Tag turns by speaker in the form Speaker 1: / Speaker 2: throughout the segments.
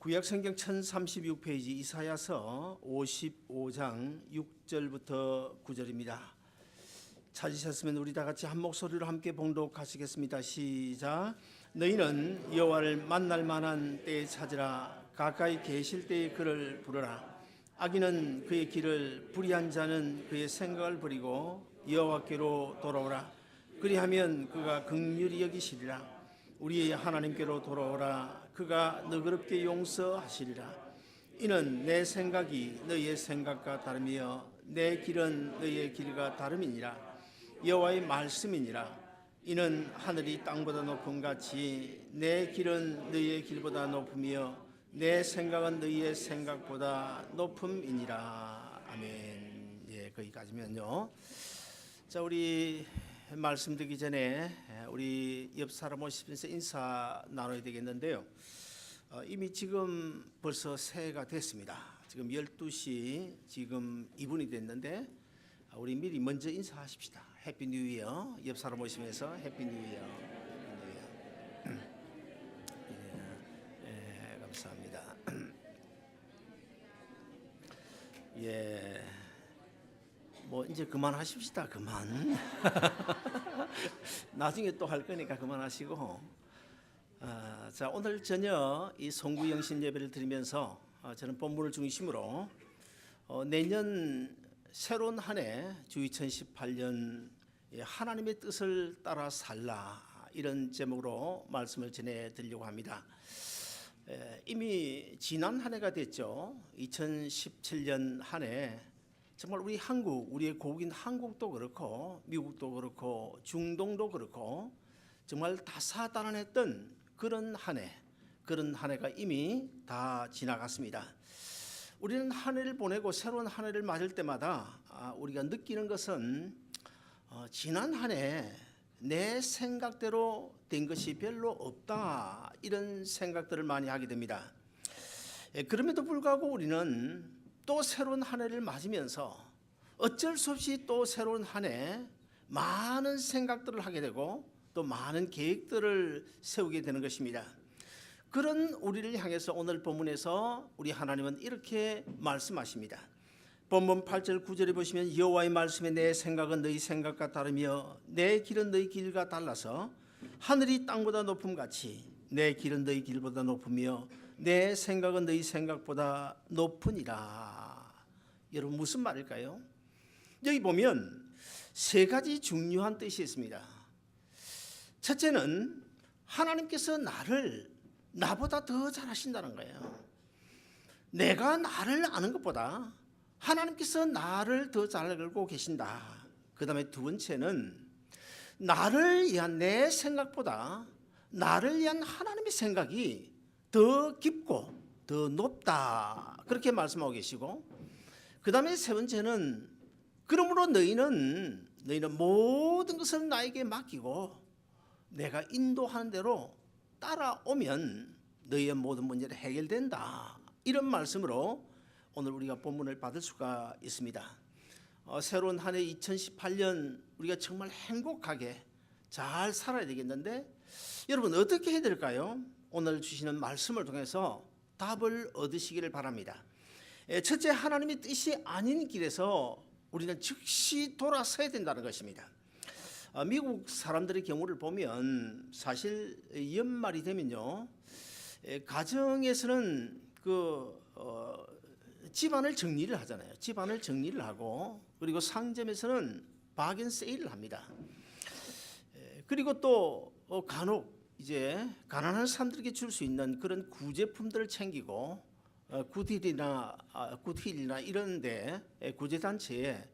Speaker 1: 구약성경 1036페이지 이사야서 55장 6절부터 9절입니다. 찾으셨으면 우리 다 같이 한 목소리로 함께 봉독하시겠습니다. 시작. 너희는 여호와를 만날 만한 때에 찾으라. 가까이 계실 때에 그를 부르라. 악인은 그의 길을, 불의한 자는 그의 생각을 버리고 여호와께로 돌아오라. 그리하면 그가 긍휼히 여기시리라. 우리의 하나님께로 돌아오라. 그가 너그럽게 용서하시리라. 이는 내 생각이 너희의 생각과 다르며 내 길은 너희의 길과 다름이니라. 여호와의 말씀이니라. 이는 하늘이 땅보다 높음 같이 내 길은 너희의 길보다 높으며 내 생각은 너희의 생각보다 높음이니라. 아멘. 예, 거기까지면요. 자, 우리 말씀 드리기 전에 우리 옆 사람 오시면서 인사 나눠야 되겠는데요. 이미 지금 벌써 새해가 됐습니다. 지금 12시 지금 2분이 됐는데 우리 미리 먼저 인사하십시다. 해피 뉴 이어. 옆 사람 오시면서 해피 뉴 이어. 예, 감사합니다. 예. 뭐 이제 그만하십시다. 그만. 나중에 또 할 거니까 그만하시고. 자, 오늘 저녁 이 송구영신 예배를 드리면서 저는 본문을 중심으로 내년 새로운 한 해 주 2018년 하나님의 뜻을 따라 살라, 이런 제목으로 말씀을 전해드리려고 합니다. 이미 지난 한 해가 됐죠. 2017년 한 해 정말 우리 한국, 우리의 고국인 한국도 그렇고 미국도 그렇고 중동도 그렇고 정말 다사다난했던 그런 한 해가 이미 다 지나갔습니다. 우리는 한 해를 보내고 새로운 한 해를 맞을 때마다 우리가 느끼는 것은 지난 한 해 내 생각대로 된 것이 별로 없다, 이런 생각들을 많이 하게 됩니다. 그럼에도 불구하고 우리는 또 새로운 한 해를 맞으면서 어쩔 수 없이 또 새로운 한 해 많은 생각들을 하게 되고 또 많은 계획들을 세우게 되는 것입니다. 그런 우리를 향해서 오늘 본문에서 우리 하나님은 이렇게 말씀하십니다. 본문 8절 9절에 보시면 여호와의 말씀에 내 생각은 너희 생각과 다르며 내 길은 너희 길과 달라서 하늘이 땅보다 높음 같이 내 길은 너희 길보다 높으며 내 생각은 너희 생각보다 높으니라. 여러분, 무슨 말일까요? 여기 보면 세 가지 중요한 뜻이 있습니다. 첫째는 하나님께서 나보다 더 잘하신다는 거예요. 내가 나를 아는 것보다 하나님께서 나를 더 잘 알고 계신다. 그 다음에 두 번째는 나를 위한 내 생각보다 나를 위한 하나님의 생각이 더 깊고 더 높다, 그렇게 말씀하고 계시고, 그 다음에 세 번째는 그러므로 너희는 모든 것을 나에게 맡기고 내가 인도하는 대로 따라오면 너희의 모든 문제는 해결된다, 이런 말씀으로 오늘 우리가 본문을 받을 수가 있습니다. 새로운 한 해 2018년 우리가 정말 행복하게 잘 살아야 되겠는데 여러분, 어떻게 해야 될까요? 오늘 주시는 말씀을 통해서 답을 얻으시기를 바랍니다. 첫째, 하나님의 뜻이 아닌 길에서 우리는 즉시 돌아서야 된다는 것입니다. 미국 사람들의 경우를 보면 사실 연말이 되면요, 가정에서는 집안을 정리를 하잖아요. 집안을 정리를 하고, 그리고 상점에서는 바겐 세일을 합니다. 그리고 또 간혹 이제 가난한 사람들에게 줄 수 있는 그런 구제품들을 챙기고 굿힐이나 이런데 구제단체에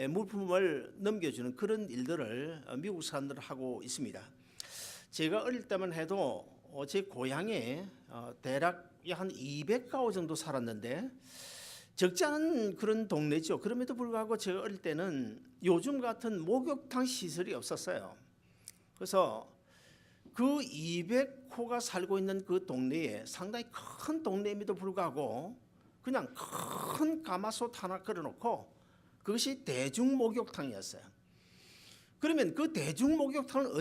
Speaker 1: 물품을 넘겨주는 그런 일들을 미국 사람들은 하고 있습니다. 제가 어릴 때만 해도 제 고향에 대략 한 200가구 정도 살았는데 적지 않은 그런 동네죠. 그럼에도 불구하고 제가 어릴 때는 요즘 같은 목욕탕 시설이 없었어요. 그래서 그 200호가 살고 있는 그 동네에, 상당히 큰 동네임에도 불구하고 그냥 큰 가마솥 하나 걸어놓고 그것이 대중 목욕탕이었어요. 그러면 그 대중 목욕탕을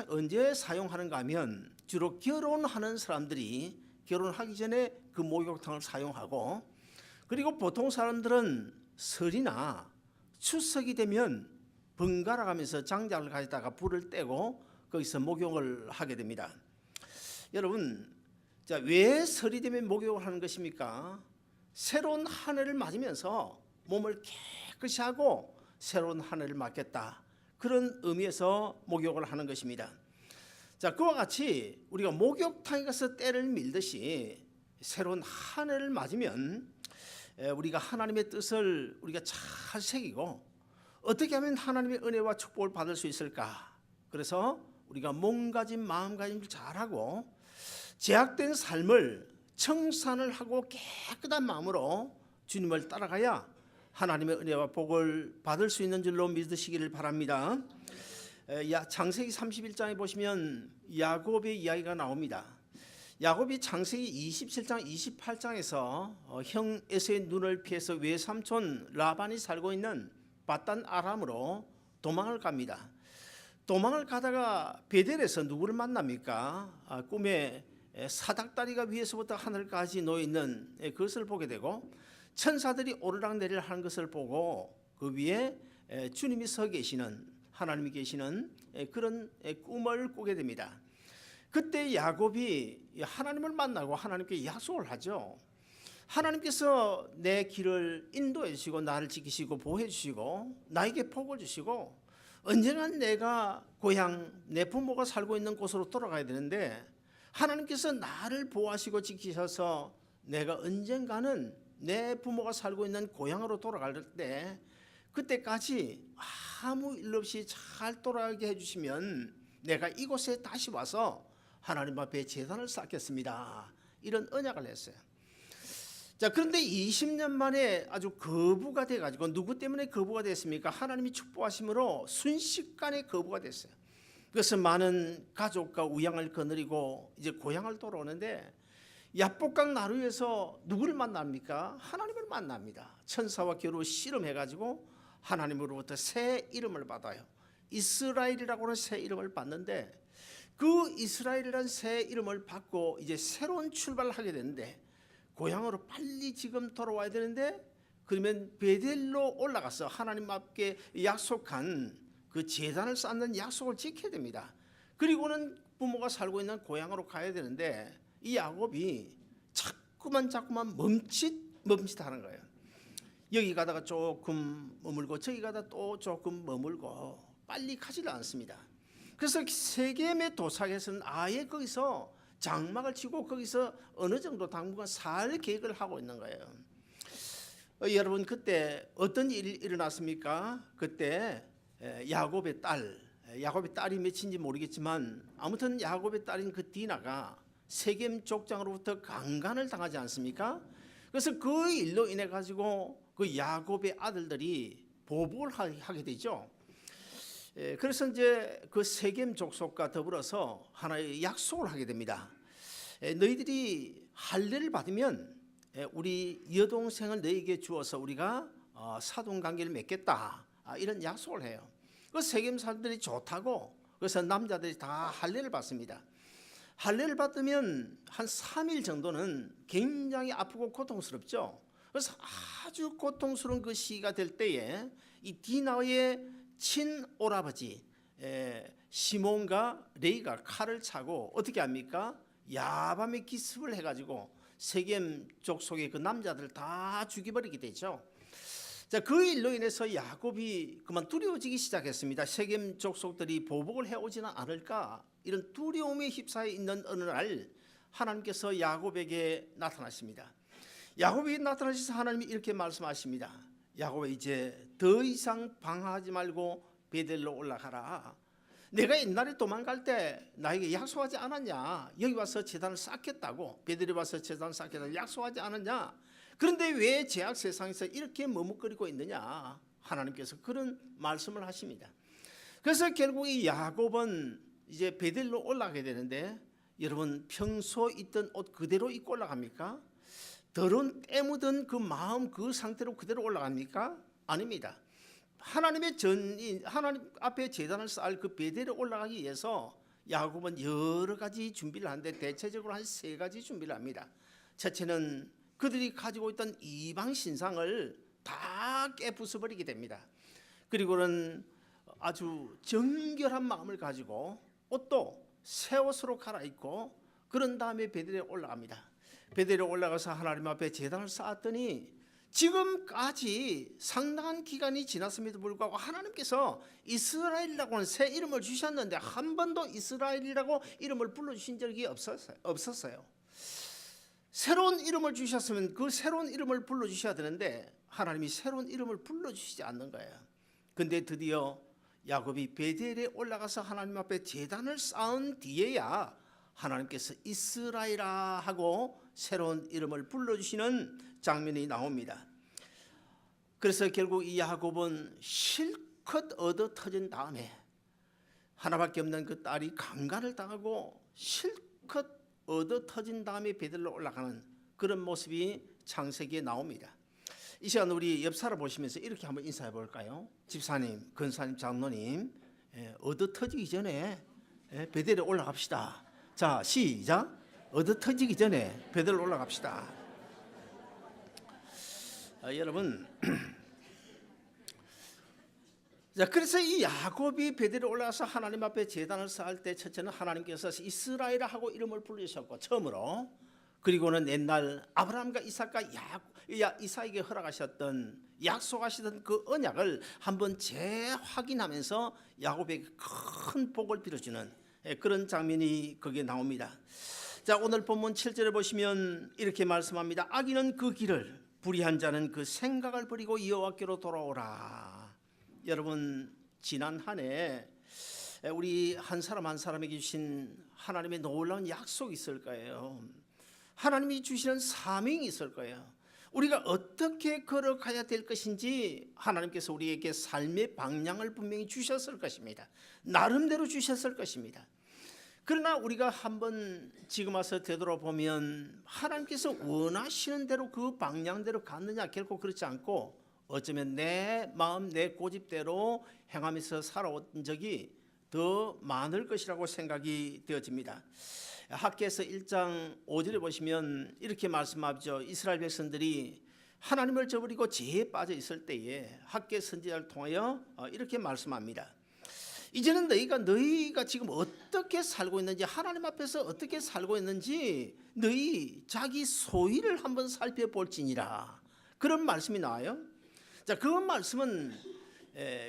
Speaker 1: 언제 사용하는가 하면 주로 결혼하는 사람들이 결혼하기 전에 그 목욕탕을 사용하고, 그리고 보통 사람들은 설이나 추석이 되면 번갈아 가면서 장작을 가져다가 불을 떼고 거기서 목욕을 하게 됩니다. 여러분, 자, 왜 설이 되면 목욕을 하는 것입니까? 새로운 한 해를 맞으면서 몸을 깨끗이 하고 새로운 한 해를 맞겠다, 그런 의미에서 목욕을 하는 것입니다. 자, 그와 같이 우리가 목욕탕에 가서 때를 밀듯이 새로운 한 해를 맞으면 우리가 하나님의 뜻을 우리가 잘 새기고 어떻게 하면 하나님의 은혜와 축복을 받을 수 있을까? 그래서 우리가 몸가짐 마음가짐을 잘하고 제약된 삶을 청산을 하고 깨끗한 마음으로 주님을 따라가야 하나님의 은혜와 복을 받을 수 있는 줄로 믿으시기를 바랍니다. 창세기 31장에 보시면 야곱의 이야기가 나옵니다. 야곱이 창세기 27장 28장에서 형 에서의 눈을 피해서 외삼촌 라반이 살고 있는 바단 아람으로 도망을 갑니다. 도망을 가다가 베델에서 누구를 만납니까? 꿈에 사닥다리가 위에서부터 하늘까지 놓여있는 그것을 보게 되고 천사들이 오르락내리락 하는 것을 보고 그 위에 주님이 서 계시는, 하나님이 계시는 그런 꿈을 꾸게 됩니다. 그때 야곱이 하나님을 만나고 하나님께 약속을 하죠. 하나님께서 내 길을 인도해 주시고 나를 지키시고 보호해 주시고 나에게 복을 주시고 언젠간 내가 고향 내 부모가 살고 있는 곳으로 돌아가야 되는데 하나님께서 나를 보호하시고 지키셔서 내가 언젠가는 내 부모가 살고 있는 고향으로 돌아갈 때 그때까지 아무 일 없이 잘 돌아가게 해주시면 내가 이곳에 다시 와서 하나님 앞에 제단을 쌓겠습니다, 이런 언약을 했어요. 자, 그런데 20년 만에 아주 거부가 돼가지고, 누구 때문에 거부가 됐습니까? 하나님이 축복하심으로 순식간에 거부가 됐어요. 그래서 많은 가족과 우양을 거느리고 이제 고향을 돌아오는데 야복강 나루에서 누구를 만납니까? 하나님을 만납니다. 천사와 겨루 씨름해가지고 하나님으로부터 새 이름을 받아요. 이스라엘이라고 하는 새 이름을 받는데, 그 이스라엘이라는 새 이름을 받고 이제 새로운 출발을 하게 되는데 고향으로 빨리 지금 돌아와야 되는데, 그러면 베델로 올라가서 하나님 앞에 약속한 그 제단을 쌓는 약속을 지켜야 됩니다. 그리고는 부모가 살고 있는 고향으로 가야 되는데 이 야곱이 자꾸만 멈칫하는 거예요. 여기 가다가 조금 머물고 저기 가다 또 조금 머물고 빨리 가지를 않습니다. 그래서 세겜에 도착해서는 아예 거기서 장막을 치고 거기서 어느 정도 당분간 살 계획을 하고 있는 거예요. 여러분, 그때 어떤 일이 일어났습니까? 그때 야곱의 딸이 몇인지 모르겠지만 아무튼 야곱의 딸인 그 디나가 세겜 족장으로부터 강간을 당하지 않습니까? 그래서 그 일로 인해 가지고 그 야곱의 아들들이 보복을 하게 되죠. 그래서 이제 그 세겜 족속과 더불어서 하나의 약속을 하게 됩니다. 너희들이 할례를 받으면 우리 여동생을 너희에게 주어서 우리가 사돈 관계를 맺겠다, 이런 약속을 해요. 그 세겜 사람들이 좋다고, 그래서 남자들이 다 할례를 받습니다. 할례를 받으면 한 3일 정도는 굉장히 아프고 고통스럽죠. 그래서 아주 고통스러운 그 시기가 될 때에 이 디나의 친오라버지 시몬과 레이가 칼을 차고 어떻게 합니까? 야밤에 기습을 해가지고 세겜 족속의 그 남자들 다 죽여버리게 되죠. 자, 그 일로 인해서 야곱이 그만 두려워지기 시작했습니다. 세겜 족속들이 보복을 해오지는 않을까, 이런 두려움에 휩싸여 있는 어느 날 하나님께서 야곱에게 나타나십니다. 야곱이 나타나셔서 하나님이 이렇게 말씀하십니다. 야곱아, 이제 더 이상 방황하지 말고 베델로 올라가라. 내가 옛날에 도망갈 때 나에게 약속하지 않았냐? 여기 와서 제단을 쌓겠다고, 베델에 와서 제단을 쌓겠다고 약속하지 않았냐? 그런데 왜 제약 세상에서 이렇게 머뭇거리고 있느냐? 하나님께서 그런 말씀을 하십니다. 그래서 결국 이 야곱은 이제 베델로 올라가게 되는데, 여러분, 평소 입던 옷 그대로 입고 올라갑니까? 더러운 때 묻은 그 마음 그 상태로 그대로 올라갑니까? 아닙니다. 하나님의 하나님 앞에 제단을 쌓을 그 베델에 올라가기 위해서 야곱은 여러 가지 준비를 하는데 대체적으로 한 세 가지 준비를 합니다. 첫째는 그들이 가지고 있던 이방 신상을 다 깨부숴버리게 됩니다. 그리고는 아주 정결한 마음을 가지고 옷도 새 옷으로 갈아입고 그런 다음에 베델에 올라갑니다. 베델에 올라가서 하나님 앞에 제단을 쌓았더니 지금까지 상당한 기간이 지났음에도 불구하고 하나님께서 이스라엘이라고 하는 새 이름을 주셨는데 한 번도 이스라엘이라고 이름을 불러주신 적이 없었어요. 새로운 이름을 주셨으면 그 새로운 이름을 불러주셔야 되는데 하나님이 새로운 이름을 불러주시지 않는 거예요. 근데 드디어 야곱이 베델에 올라가서 하나님 앞에 제단을 쌓은 뒤에야 하나님께서 이스라엘아 하고 새로운 이름을 불러주시는 장면이 나옵니다. 그래서 결국 이 야곱은 실컷 얻어 터진 다음에 하나밖에 없는 그 딸이 강간을 당하고 실컷 얻어 터진 다음에 베델로 올라가는 그런 모습이 창세기에 나옵니다. 이 시간 우리 옆 사람 보시면서 이렇게 한번 인사해 볼까요? 집사님, 권사님, 장로님, 얻어 터지기 전에 베델에 올라갑시다. 자, 시작. 얻어 터지기 전에 베델로 올라갑시다. 여러분, 자, 그래서 이 야곱이 베델에 올라가서 하나님 앞에 제단을 쌓을 때 첫째는 하나님께서 이스라엘아 하고 이름을 부르셨고 처음으로, 그리고는 옛날 아브라함과 이삭과 이삭에게 허락하셨던 약속하시던 그 언약을 한번 재확인하면서 야곱에게 큰 복을 빌어주는 그런 장면이 거기에 나옵니다. 자, 오늘 본문 7절에 보시면 이렇게 말씀합니다. 악인은 그 길을, 불의한 자는 그 생각을 버리고 여호와께로 돌아오라. 여러분, 지난 한 해 우리 한 사람 한 사람에게 주신 하나님의 놀라운 약속이 있을 거예요. 하나님이 주시는 사명이 있을 거예요. 우리가 어떻게 걸어가야 될 것인지 하나님께서 우리에게 삶의 방향을 분명히 주셨을 것입니다. 나름대로 주셨을 것입니다. 그러나 우리가 한번 지금 와서 되돌아보면 하나님께서 원하시는 대로 그 방향대로 갔느냐? 결코 그렇지 않고 어쩌면 내 마음 내 고집대로 행하면서 살아온 적이 더 많을 것이라고 생각이 되어집니다. 학개서 1장 5절에 보시면 이렇게 말씀하죠. 이스라엘 백성들이 하나님을 저버리고 죄에 빠져 있을 때에 학개 선지자를 통하여 이렇게 말씀합니다. 이제는 너희가 지금 어떻게 살고 있는지, 하나님 앞에서 어떻게 살고 있는지 너희 자기 소위를 한번 살펴볼지니라. 그런 말씀이 나와요. 자, 그 말씀은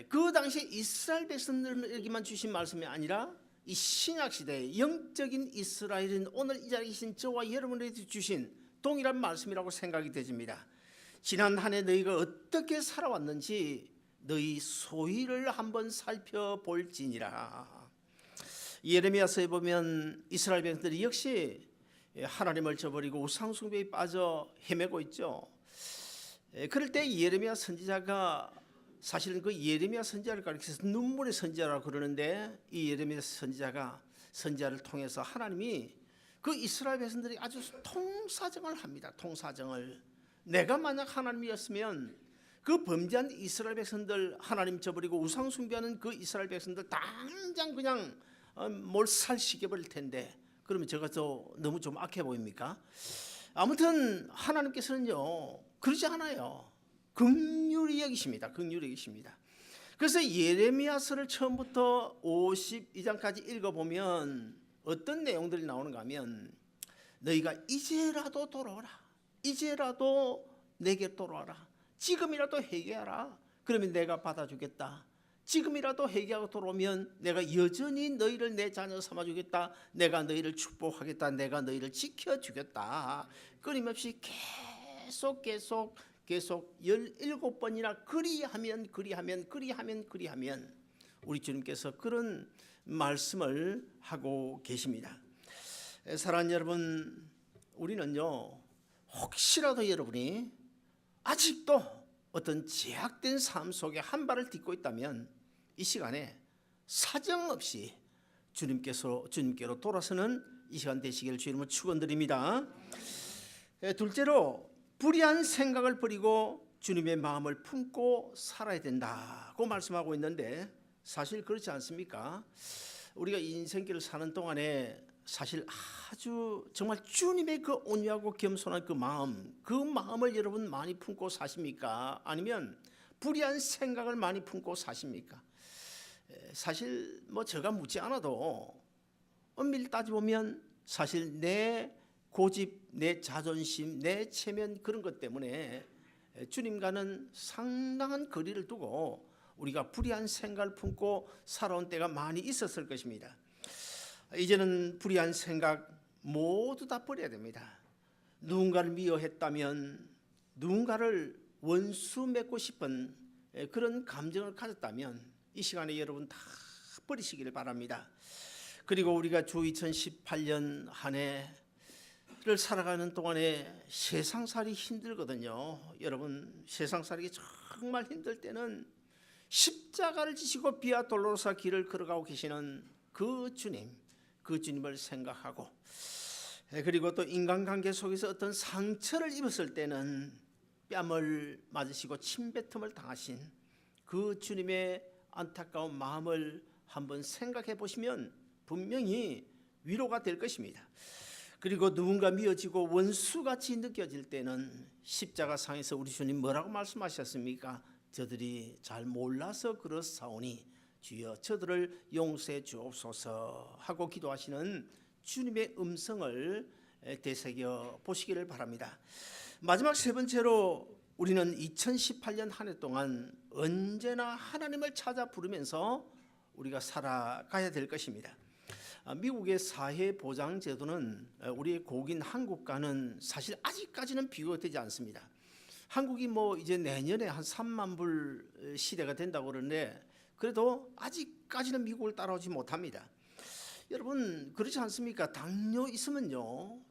Speaker 1: 그 당시에 이스라엘 백성들에게만 주신 말씀이 아니라 이 신약 시대의 영적인 이스라엘인 오늘 이 자리에 계신 저와 여러분에게 주신 동일한 말씀이라고 생각이 되집니다. 지난 한 해 너희가 어떻게 살아왔는지 너희 소위를 한번 살펴볼지니라. 예레미야서에 보면 이스라엘 백성들이 역시 하나님을 저버리고 우상숭배에 빠져 헤매고 있죠. 그럴 때 예레미야 선지자가, 사실은 그 예레미야 선지자를 가리켜서 눈물의 선지자라고 그러는데, 이 예레미야 선지자가 선지자를 통해서 하나님이 그 이스라엘 백성들이 아주 통사정을 합니다. 통사정을. 내가 만약 하나님이었으면 그 범죄한 이스라엘 백성들, 하나님 저버리고 우상 숭배하는 그 이스라엘 백성들 당장 그냥 몰살시켜버릴 텐데, 그러면 제가 너무 좀 악해 보입니까? 아무튼 하나님께서는요 그러지 않아요. 긍휼히 여기십니다. 긍휼히 여기십니다. 그래서 예레미야서를 처음부터 52장까지 읽어보면 어떤 내용들이 나오는가 하면, 너희가 이제라도 돌아오라. 이제라도 내게 돌아와라. 지금이라도 회개하라. 그러면 내가 받아주겠다. 지금이라도 회개하고 돌아오면 내가 여전히 너희를 내 자녀 삼아주겠다. 내가 너희를 축복하겠다. 내가 너희를 지켜주겠다. 끊임없이 계속 17번이나 그리하면 우리 주님께서 그런 말씀을 하고 계십니다. 사랑하는 여러분, 우리는요 혹시라도 여러분이 아직도 어떤 제약된 삶 속에 한 발을 딛고 있다면 이 시간에 사정없이 주님께로 돌아서는 이 시간 되시기를 주님을 축원드립니다. 둘째로, 불의한 생각을 버리고 주님의 마음을 품고 살아야 된다고 말씀하고 있는데, 사실 그렇지 않습니까? 우리가 인생길을 사는 동안에 사실 아주 정말 주님의 그 온유하고 겸손한 그 마음을 여러분 많이 품고 사십니까? 아니면 불의한 생각을 많이 품고 사십니까? 사실 뭐 제가 묻지 않아도 엄밀히 따져보면 사실 내 고집, 내 자존심, 내 체면 그런 것 때문에 주님과는 상당한 거리를 두고 우리가 불의한 생각을 품고 살아온 때가 많이 있었을 것입니다. 이제는 불의한 생각 모두 다 버려야 됩니다. 누군가를 미워했다면, 누군가를 원수 맺고 싶은 그런 감정을 가졌다면 이 시간에 여러분 다 버리시기를 바랍니다. 그리고 우리가 주 2018년 한 해를 살아가는 동안에 세상살이 힘들거든요. 여러분 세상살이 정말 힘들 때는 십자가를 지시고 비아 돌로로사 길을 걸어가고 계시는 그 주님을 생각하고, 그리고 또 인간관계 속에서 어떤 상처를 입었을 때는 뺨을 맞으시고 침뱉음을 당하신 그 주님의 안타까운 마음을 한번 생각해 보시면 분명히 위로가 될 것입니다. 그리고 누군가 미워지고 원수같이 느껴질 때는 십자가상에서 우리 주님 뭐라고 말씀하셨습니까? 저들이 잘 몰라서 그렇사오니 주여 저들을 용서해 주옵소서 하고 기도하시는 주님의 음성을 되새겨 보시기를 바랍니다. 마지막 세 번째로 우리는 2018년 한 해 동안 언제나 하나님을 찾아 부르면서 우리가 살아가야 될 것입니다. 미국의 사회보장 제도는 우리의 고국인 한국과는 사실 아직까지는 비교가 되지 않습니다. 한국이 뭐 이제 내년에 한 3만 불 시대가 된다고 그러는데 그래도 아직까지는 미국을 따라오지 못합니다. 여러분 그렇지 않습니까? 당뇨 있으면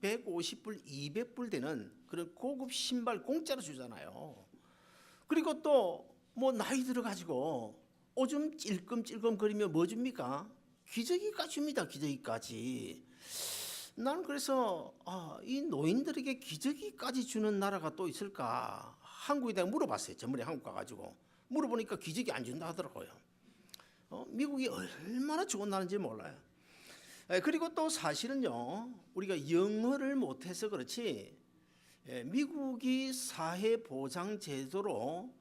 Speaker 1: 150불, 200불 되는 그런 고급 신발 공짜로 주잖아요. 그리고 또 뭐 나이 들어가지고 오줌 찔끔찔끔 거리며 뭐 줍니까? 기저귀까지 줍니다. 기저귀까지. 나는 그래서 이 노인들에게 기저귀까지 주는 나라가 또 있을까? 한국에 대해 물어봤어요. 전번에 한국 가가지고 물어보니까 기저귀 안 준다 하더라고요. 미국이 얼마나 좋은 나라인지 몰라요. 그리고 또 사실은요, 우리가 영어를 못해서 그렇지 미국이 사회보장제도로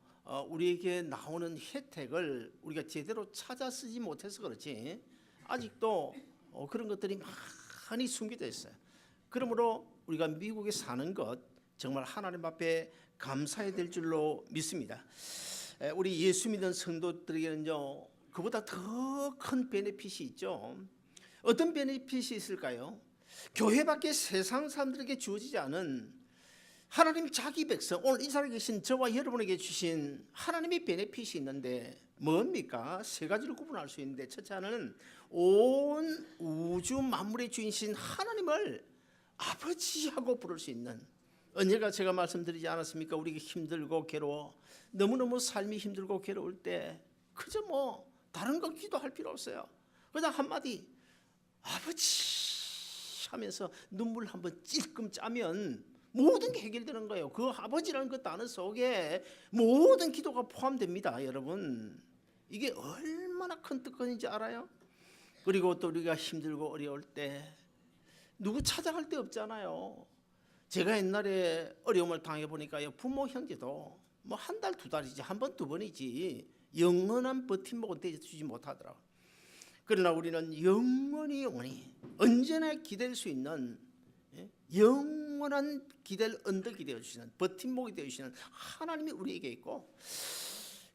Speaker 1: 우리에게 나오는 혜택을 우리가 제대로 찾아 쓰지 못해서 그렇지 아직도 그런 것들이 많이 숨겨져 있어요. 그러므로 우리가 미국에 사는 것 정말 하나님 앞에 감사해야 될 줄로 믿습니다. 우리 예수 믿는 성도들에게는요 그보다 더 큰 베네핏이 있죠. 어떤 베네핏이 있을까요? 교회 밖에 세상 사람들에게 주어지지 않은 하나님 자기 백성, 오늘 이 자리에 계신 저와 여러분에게 주신 하나님의 베네핏이 있는데 뭡니까? 세 가지로 구분할 수 있는데 첫째 하나는 온 우주 만물의 주인이신 하나님을 아버지하고 부를 수 있는, 언제가 제가 말씀드리지 않았습니까? 우리가 힘들고 괴로워, 너무너무 삶이 힘들고 괴로울 때 그저 뭐 다른 거 기도할 필요 없어요. 그냥 한마디 아버지 하면서 눈물 한번 찔끔 짜면 모든 게 해결되는 거예요. 그 아버지라는 그 단어 속에 모든 기도가 포함됩니다. 여러분 이게 얼마나 큰 뜻인지 알아요? 그리고 또 우리가 힘들고 어려울 때 누구 찾아갈 데 없잖아요. 제가 옛날에 어려움을 당해보니까요, 부모 형제도 뭐 한 달, 두 달이지 한 번, 두 번이지 영원한 버팀목은 되주지 못하더라고요. 그러나 우리는 영원히 언제나 기댈 수 있는 영원한 기댈 언덕이 되어주시는, 버팀목이 되어주시는 하나님이 우리에게 있고,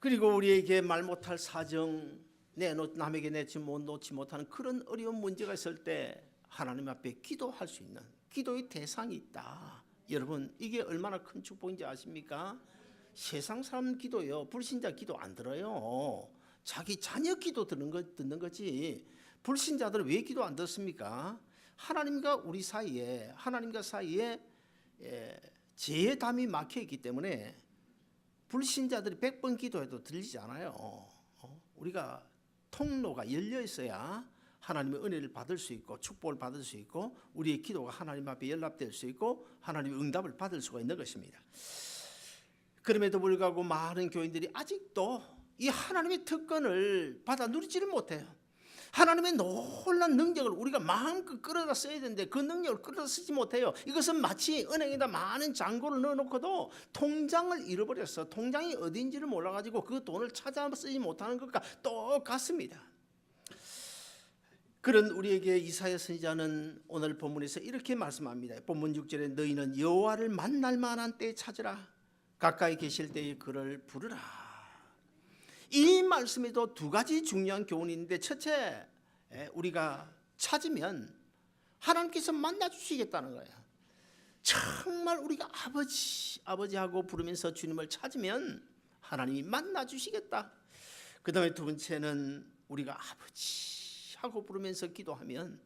Speaker 1: 그리고 우리에게 말 못할 사정, 남에게 놓지 못하는 그런 어려운 문제가 있을 때 하나님 앞에 기도할 수 있는 기도의 대상이 있다. 여러분 이게 얼마나 큰 축복인지 아십니까? 세상 사람 기도요, 불신자 기도 안 들어요. 자기 자녀 기도 듣는 거지. 불신자들은 왜 기도 안 듣습니까? 하나님과 사이에 제담이 막혀 있기 때문에 불신자들이 100번 기도해도 들리지 않아요. 우리가 통로가 열려 있어야 하나님의 은혜를 받을 수 있고 축복을 받을 수 있고 우리의 기도가 하나님 앞에 연락될 수 있고 하나님의 응답을 받을 수가 있는 것입니다. 그럼에도 불구하고 많은 교인들이 아직도 이 하나님의 특권을 받아 누리지를 못해요. 하나님의 놀란 능력을 우리가 마음껏 끌어다 써야 되는데 그 능력을 끌어다 쓰지 못해요. 이것은 마치 은행에다 많은 잔고를 넣어놓고도 통장을 잃어버려서 통장이 어딘지를 몰라가지고 그 돈을 찾아 쓰지 못하는 것과 똑같습니다. 그런 우리에게 이사야 선지자는 오늘 본문에서 이렇게 말씀합니다. 본문 6절에 너희는 여호와를 만날 만한 때에 찾으라. 가까이 계실 때에 그를 부르라. 이 말씀에도 두 가지 중요한 교훈이 있는데, 첫째, 우리가 찾으면 하나님께서 만나주시겠다는 거예요. 정말 우리가 아버지하고 부르면서 주님을 찾으면 하나님이 만나주시겠다. 그 다음에 두 번째는 우리가 아버지하고 부르면서 기도하면,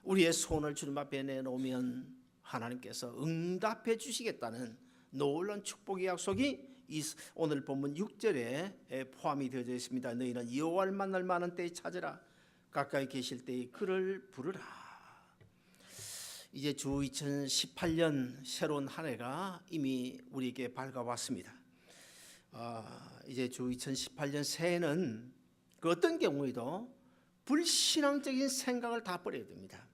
Speaker 1: 우리의 손을 주님 앞에 내놓으면 하나님께서 응답해 주시겠다는 놀라운 축복의 약속이 오늘 본문 6절에 포함이 되어져 있습니다. 너희는 여호와를 만날 만한 때에 찾으라. 가까이 계실 때에 그를 부르라. 이제 주 2018년 새로운 한 해가 이미 우리에게 밝아왔습니다. 이제 주 2018년 새해는 그 어떤 경우에도 불신앙적인 생각을 다 버려야 됩니다.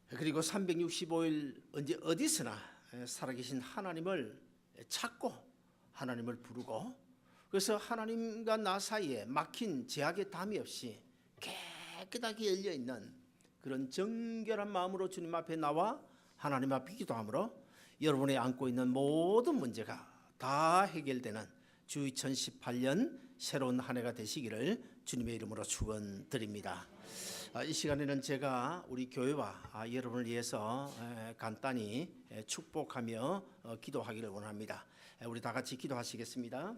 Speaker 1: 그리고 365일 언제 어디서나 살아계신 하나님을 찾고 하나님을 부르고, 그래서 하나님과 나 사이에 막힌 제약의 담이 없이 깨끗하게 열려있는 그런 정결한 마음으로 주님 앞에 나와 하나님 앞에 기도함으로 여러분이 안고 있는 모든 문제가 다 해결되는 주 2018년 새로운 한 해가 되시기를 주님의 이름으로 축원드립니다. 이 시간에는 제가 우리 교회와 여러분을 위해서 간단히 축복하며 기도하기를 원합니다. 우리 다 같이 기도하시겠습니다.